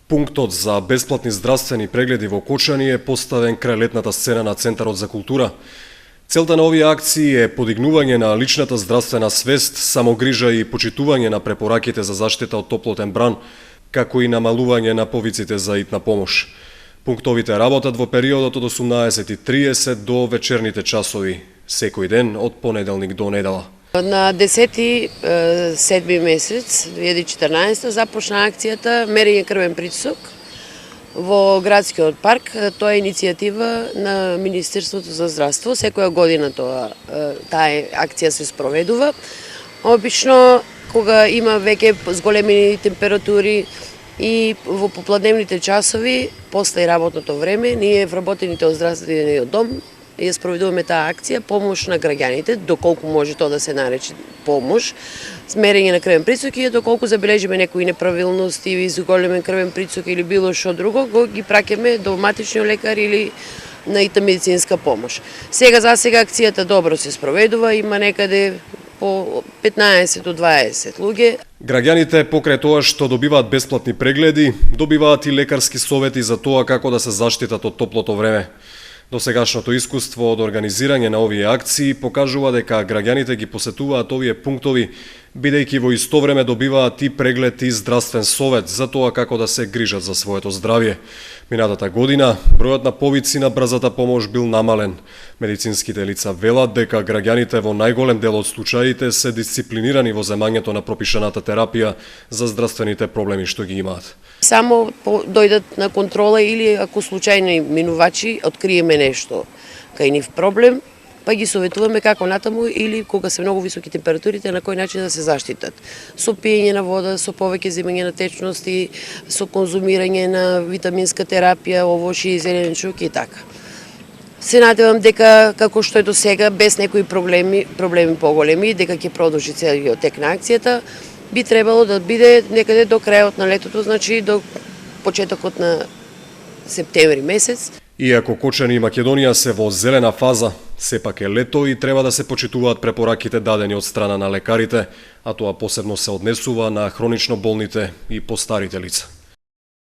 Пунктот за бесплатни здравствени прегледи во Кочани е поставен крај летната сцена на Центарот за култура. Целта на овие акции е подигнување на личната здравствена свест, самогрижа и почитување на препораките за заштита од топлотен бран, како и намалување на повиците за итна помош. Пунктовите работат во периодот од 18:30 до вечерните часови, секој ден од понеделник до недела. На 10. месец 2014 започна акцијата Мерење крвен притисок во градскиот парк. Тоа е иницијатива на Министерството за здравство. Секоја година таа акција се спроведува. Обично кога има веќе зголемени температури и во попладневните часови, после работното време, ние вработените од здравствениот дом ја спроведуваме таа акција помош на граѓаните, доколку може тоа да се нарече помош, смерење на крвен притисок и доколку забележиме некои неправилности или зголемен крвен притисок или било што друго, го ги праќаме до матичниот лекар или на итна медицинска помош. За сега акцијата добро се спроведува, има некаде по 15 до 20 луѓе. Граѓаните покрај тоа што добиваат бесплатни прегледи, добиваат и лекарски совети за тоа како да се заштитат од топлото време. Досегашното искуство од организирање на овие акции покажува дека граѓаните ги посетуваат овие пунктови, бидејќи во исто време добиваат и преглед и здравствен совет за тоа како да се грижат за своето здравје. Минатата година бројот на повици на брзата помош бил намален. Медицинските лица велат дека граѓаните во најголем дел од случаите се дисциплинирани во земањето на пропишаната терапија за здравствените проблеми што ги имаат. Само дојдат на контрола или ако случајни минувачи откриеме нешто кај нив проблем, па ги советуваме како натаму или кога се многу високи температурите на кој начин да се заштитат. Со пиење на вода, со повеќе земање на течности, со конзумирање на витаминска терапија, овошје и зеленчук и така. Се надевам дека како што е до сега, без некои проблеми поголеми, дека ќе продолжи целиот тек на акцијата, би требало да биде некаде до крајот на летото, значи до почетокот на септември месец. Иако Кочани и Македонија се во зелена фаза, сепак е лето и треба да се почитуваат препораките дадени од страна на лекарите, а тоа посебно се однесува на хронично болните и постарите лица.